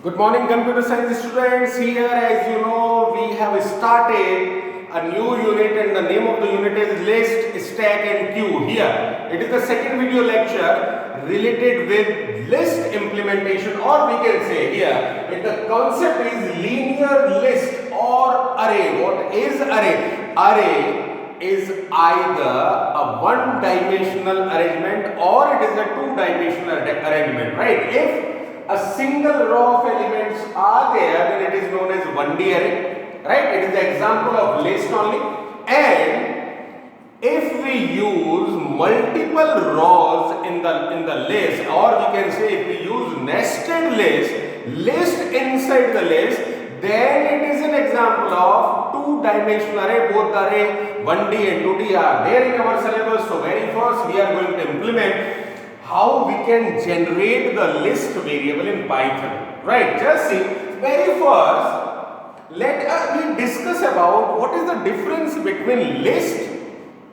Good morning, computer science students. Here, as you know, we have started a new unit, and the name of the unit is list, stack, and queue. Here, it is the second video lecture related with list implementation, or we can say here, the concept is linear list or array. What is array? Array is either a one-dimensional arrangement or it is a two-dimensional arrangement, right? If a single row of elements are there, then it is known as 1D array, right? It is the example of list only. And if we use multiple rows in the list, or we can say if we use nested list inside the list, then it is an example of two-dimensional array. Both the array 1D and 2D are there in our syllabus. So very first we are going to implement how we can generate the list variable in Python, right? Just see, very first let us discuss about what is the difference between list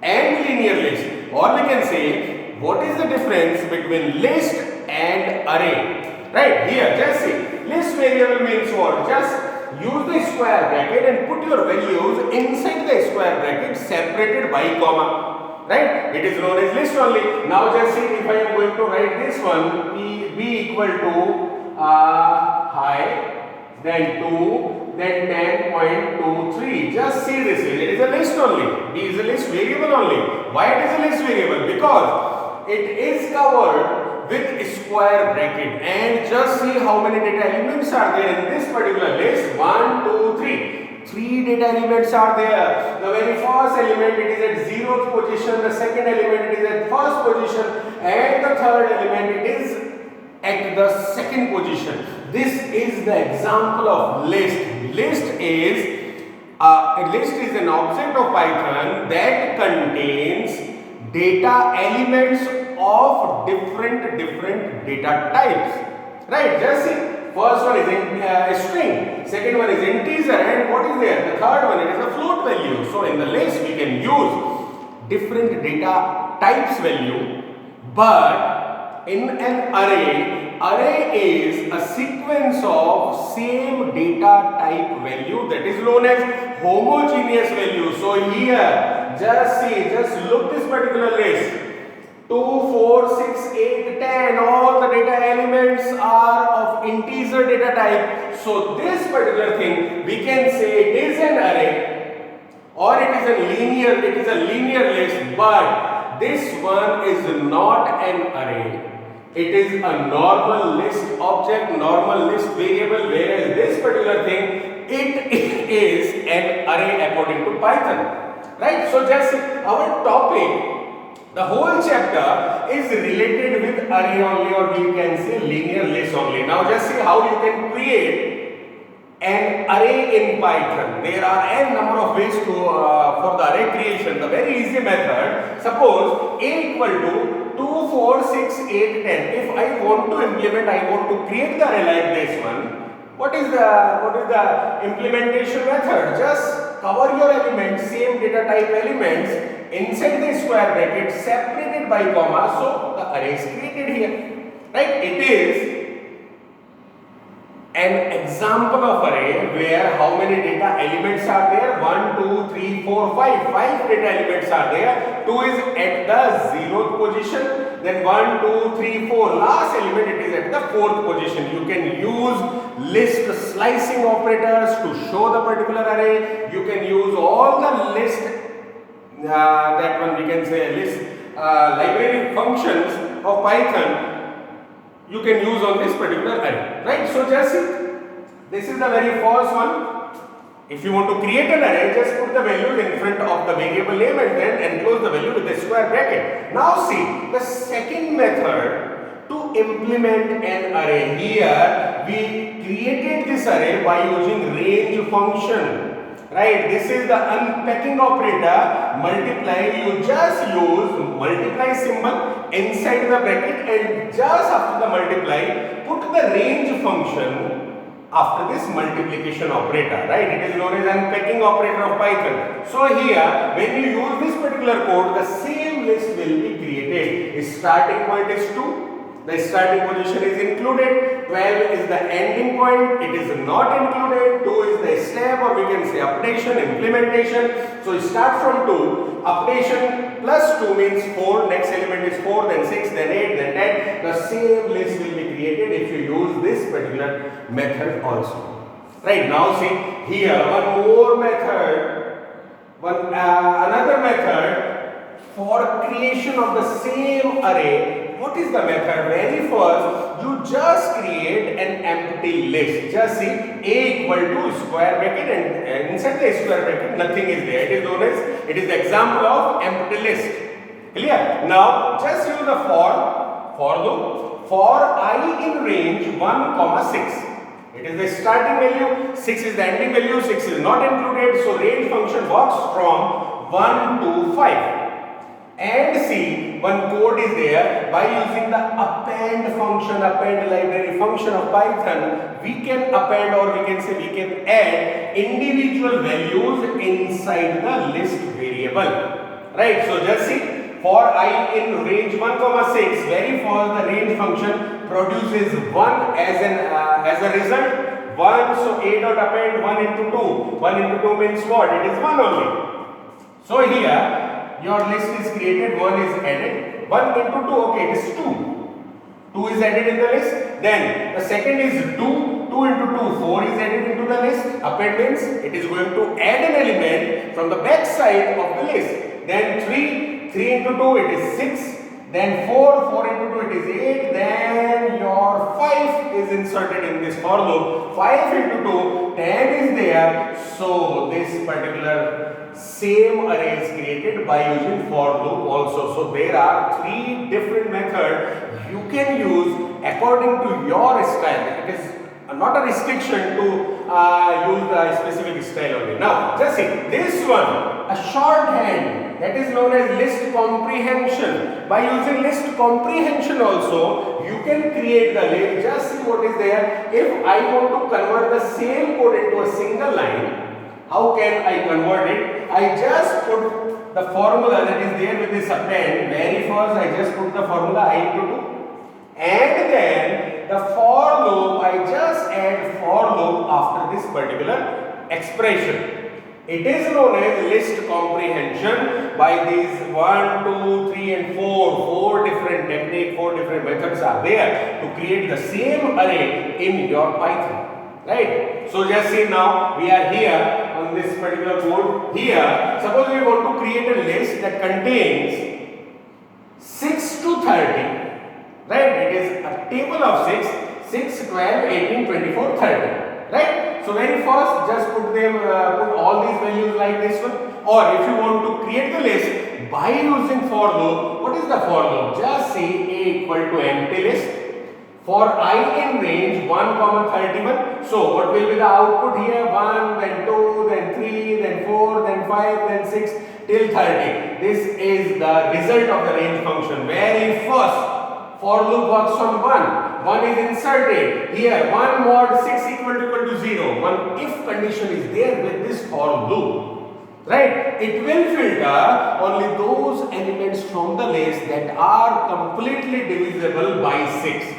and linear list, or we can say what is the difference between list and array, right? Here just see, list variable means what? Just use the square bracket and put your values inside the square bracket separated by comma. Right? It is known as list only. Now just see, if I am going to write this one, b equal to high, then 2, then 10.23. Just see this. It is a list only. B is a list variable only. Why it is a list variable? Because it is covered with square bracket. And just see how many data elements are there in this particular list. 1, 2, 3. 3 data elements are there. The very first element, it is at 0th position. The second element, it is at first position. And the third element, it is at the second position. This is the example of list. List is an object of Python that contains data elements of different data types. Right? Just see. First one is a string, second one is integer, and what is there? The third one, it is a float value. So in the list we can use different data types value, but in an array is a sequence of same data type value that is known as homogeneous value. So here, just see, just look this particular list. 2, 4, 6, 8, 10, all the data elements are of integer data type. So this particular thing, we can say it is an array or it is a linear list, but this one is not an array. It is a normal list object, normal list variable, whereas this particular thing, it is an array according to Python. Right? So just our topic, the whole chapter is related with array only, or we can say linear list only. Now just see how you can create an array in Python. There are n number of ways to for the array creation. The very easy method, suppose a equal to 2, 4, 6, 8, 10. If I want to implement, I want to create the array like this one. What is the implementation method? Just cover your elements, same data type elements inside the square bracket separated by comma, so the array is created here, right? It is an example of array where how many data elements are there? 1, 2, 3, 4, 5. 5 data elements are there. 2 is at the 0th position. Then 1, 2, 3, 4. Last element, it is at the 4th position. You can use list slicing operators to show the particular array. You can use all the list that one we can say list library functions of Python you can use on this particular array, right? So just see, this is the very first one. If you want to create an array, just put the values in front of the variable name and then enclose the value with the square bracket. Now see, the second method to implement an array. Here we created this array by using range function. Right, this is the unpacking operator, multiply. You just use multiply symbol inside the bracket and just after the multiply, put the range function after this multiplication operator, right? It is known as unpacking operator of Python. So here, when you use this particular code, the same list will be created. Starting point is 2, The starting position is included, 12 is the ending point, it is not included, 2 is the step, or we can say updation, implementation. So you start from 2, updation plus 2 means 4, next element is 4, then 6, then 8, then 10. The same list will be created if you use this particular method also. Right, now see here one more method, another method for creation of the same array. What is the method? Very first, you just create an empty list. Just see A equal to square bracket, and inside the square bracket nothing is there. It is known as, it is the example of empty list. Clear? Now just use the for loop for I in range 1, 6. It is the starting value, 6 is the ending value, 6 is not included. So range function works from 1 to 5. And see, one code is there. By using the append function, append library function of Python, we can append, or we can say we can add individual values inside the list variable. Right? So just see, for I in range 1, 6, very first the range function produces 1 as a result. 1, so A dot append 1 into 2. 1 into 2 means what? It is 1 only. So here your list is created, 1 is added, 1 into 2, okay, it is 2. 2 is added in the list. Then the second is 2, 2 into 2, 4 is added into the list. Append means it is going to add an element from the back side of the list. Then 3 into 2, it is 6. Then 4 into 2, it is 8. Then your 5 is inserted in this for loop. 5 into 2, 10 is there. So this particular same array is created by using for loop also. So there are 3 different methods you can use according to your style. It is not a restriction to use the specific style only. Now just see this one, a shorthand, that is known as list comprehension. By using list comprehension also, you can create the list. Just see what is there. If I want to convert the same code into a single line, how can I convert it? I just put the formula that is there with this append. Very first I just put the formula I into 2. And then the for loop, I just add for loop after this particular expression. It is known as list comprehension. By these 1, 2, 3 and 4 different techniques, 4 different methods are there to create the same array in your Python. Right? So just see now we are here on this particular code. Here, suppose we want to create a list that contains 6 to 30. Right? It is a table of 6, 12, 18, 24, 30. Right? So very first, just put all these values like this one. Or if you want to create the list by using for loop, what is the for loop? Just say A equal to empty list. For I in range 1, 31. So what will be the output here? 1, then 2, then 3, then 4, then 5, then 6 till 30. This is the result of the range function. Very first, for loop works on 1. 1 is inserted. Here 1 mod 6 equal to 0. One if condition is there with this for loop. Right? It will filter only those elements from the list that are completely divisible by 6.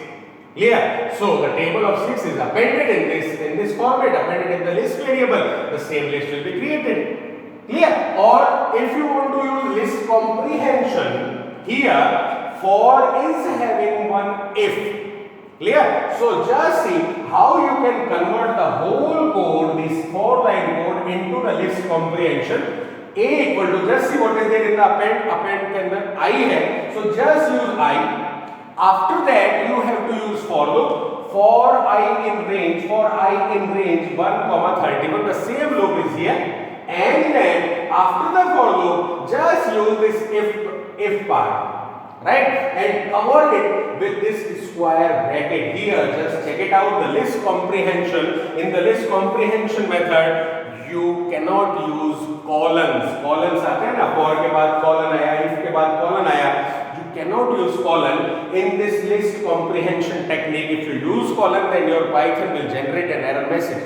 Clear? So the table of 6 is appended in this format, appended in the list variable. The same list will be created. Clear? Or if you want to use list comprehension, here for is having one if. Clear? So just see how you can convert the whole code, this 4-line code, into the list comprehension. A equal to, just see what is there in the append can the I hai. So just use I. After that you have to use for loop. For I in range 1, 31. The same loop is here. And then after the for loop, just use this if part. Right? And cover it with this square bracket here. Just check it out. The list comprehension. In the list comprehension method, you cannot use columns. Columns आते हैं ना, for के बाद colon आया, if के बाद colon आया. You cannot use colon in this list comprehension technique. If you use colon, then your Python will generate an error message.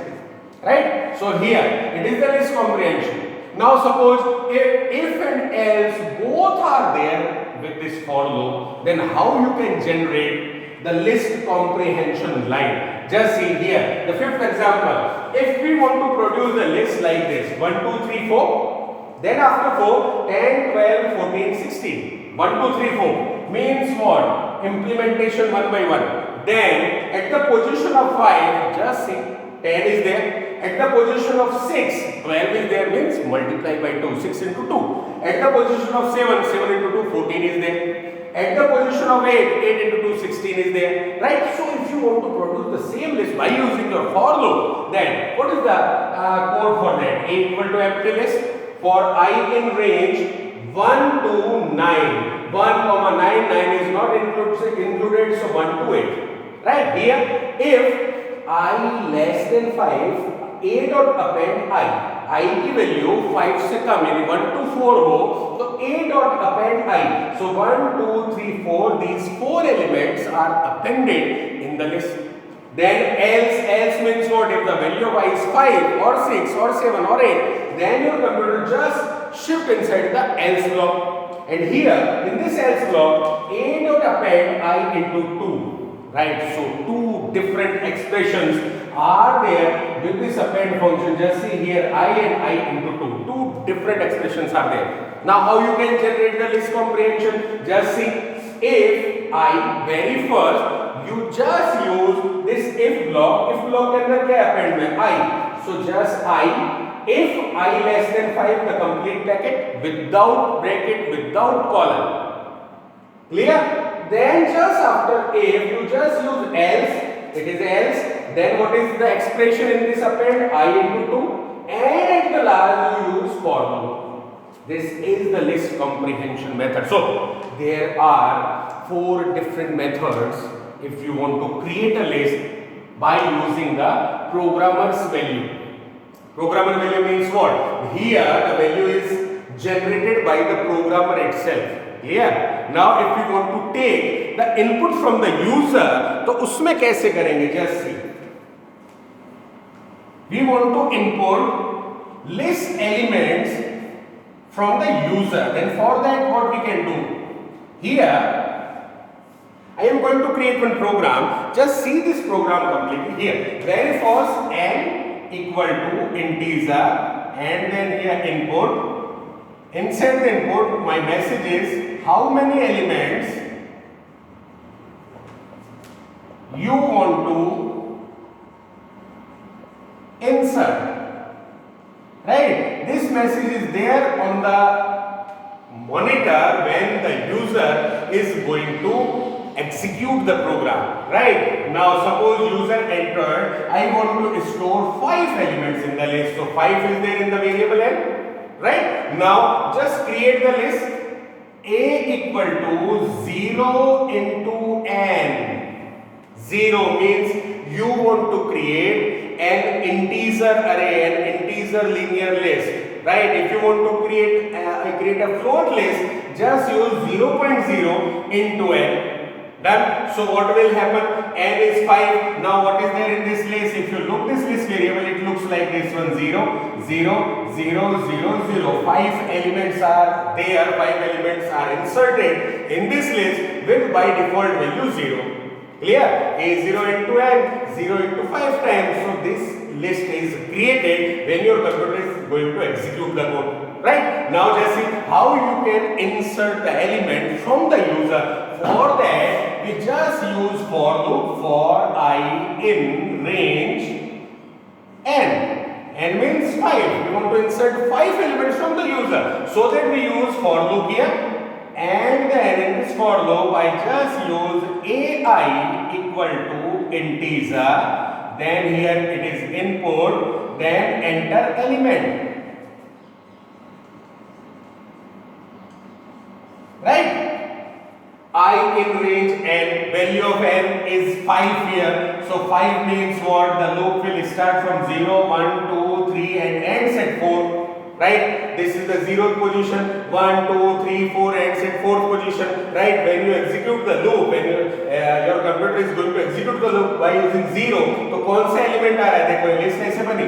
Right? So here, it is the list comprehension. Now suppose if and else both are there with this for loop, then how you can generate the list comprehension line. Just see here, the fifth example. If we want to produce a list like this, 1, 2, 3, 4, then after 4, 10, 12, 14, 16. 1, 2, 3, 4 means what? Implementation one by one. Then at the position of 5, just see, 10 is there. At the position of 6, 12 is there, means multiply by 2, 6 into 2. At the position of 7, 7 into 2, 14 is there. At the position of 8, 8 into 2, 16 is there. Right? So if you want to produce the same list by using your for loop, then what is the code for that? A equal to empty list for I in range 1 to 9. 1 comma 9, 9 is not included, so 1 to 8. Right? Here, if I less than 5, A dot append I की value 5 से कम यानी 1 to 4 हो तो A dot append I. So 1, 2, 3, 4, these 4 elements are appended in the list. Then else means what? If the value of I is 5 or 6 or 7 or 8, then your computer just shift inside the else block. And here in this else block, A dot append I into 2. Right, so two different expressions are there with this append function. Just see here, I and I into 2. Two different expressions are there. Now, how you can generate the list comprehension? Just see, if I very first, you just use this if block. If block के अंदर क्या append में I. So just I. If I less than 5, the complete bracket without bracket, without colon. Clear? Then just after if you just use else, it is else, then what is the expression in this append? I into 2, and at the last you use for loop. This is the list comprehension method. So there are 4 different methods if you want to create a list by using the programmer's value. Programmer value means what? Here the value is generated by the programmer itself. Clear? Now if we want to take the input from the user, तो उसमें कैसे करेंगे? Just see. We want to input list elements from the user. Then for that what we can do? Here I am going to create one program. Just see this program completely here. Very first n equal to integer and then here input. Inside the input, my message is how many elements you want to insert. Right? This message is there on the monitor when the user is going to execute the program. Right? Now suppose user entered, I want to store 5 elements in the list. So 5 is there in the variable n. Right? Now just create the list. A equal to 0 into n. 0 means you want to create an integer array, an integer linear list. Right? If you want to create a float list, just use 0.0 into n. Done. So what will happen? N is 5. Now what is there in this list? If you look this list variable, it looks like this one: 0, 0, 0, 0, 0. 5 elements are there. 5 elements are inserted in this list with by default value 0. Clear? A0 into n, 0 into 5 times. So this list is created when your computer is going to execute the code. Right? Now just see how you can insert the element from the user. For that, we just use for loop for I in range n. N means 5. We want to insert 5 elements from the user. So that we use for loop here. And then in this for loop, I just use AI equal to integer. Then here it is input. Then enter element. Right? I in range n, value of n is 5 here. So 5 means what? The loop will start from 0, 1, 2, 3 and ends at 4. Right? This is the 0th position. 1, 2, 3, 4 ends at 4th position. Right? When you execute the loop, when your computer is going to execute the loop by using 0, तो कौन सा element आ रहा है? देखो list ऐसे बनी.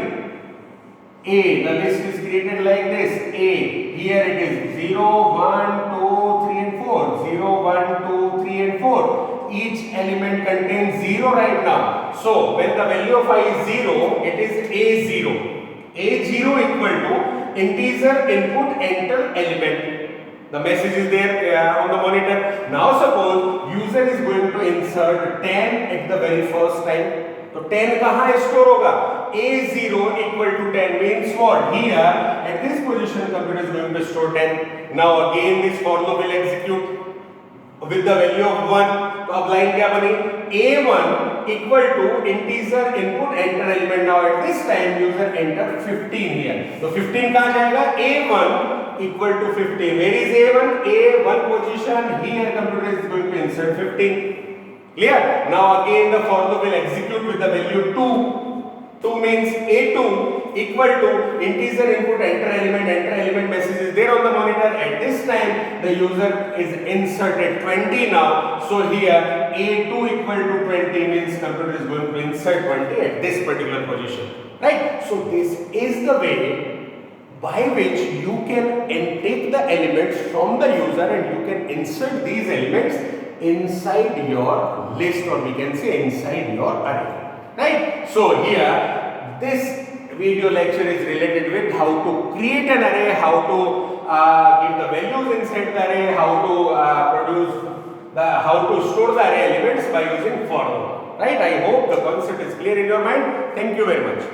A, the list is created like this. A, here it is 0, 1, 2, 3 and 4. 0, 1, 2, 3 and 4. each element contains 0 right now. So when the value of I is 0, it is A0. A0 equal to integer input enter element. The message is there on the monitor. Now suppose user is going to insert 10 at the very first time. तो 10 कहाँ store होगा? A0 equal to 10 means what? Here at this position computer is going to store 10. Now again this for loop will execute with the value of 1. तो अब line क्या बनी? A1 equal to integer input enter element. Now at this time user enter 15 here. तो 15 कहाँ जाएगा? A1 equal to 15. Where is A1? A1 position. Here computer is going to insert 15. Clear? Now again the for loop will execute with the value 2. 2 means A2 equal to integer input enter element message is there on the monitor. At this time the user is inserted 20 now. So here A2 equal to 20 means computer is going to insert 20 at this particular position. Right? So this is the way by which you can take the elements from the user and you can insert these elements inside your list, or we can say inside your array. Right? So here this video lecture is related with how to create an array, how to give the values inside the array, how to store the array elements by using for loop. Right? I hope the concept is clear in your mind. Thank you very much.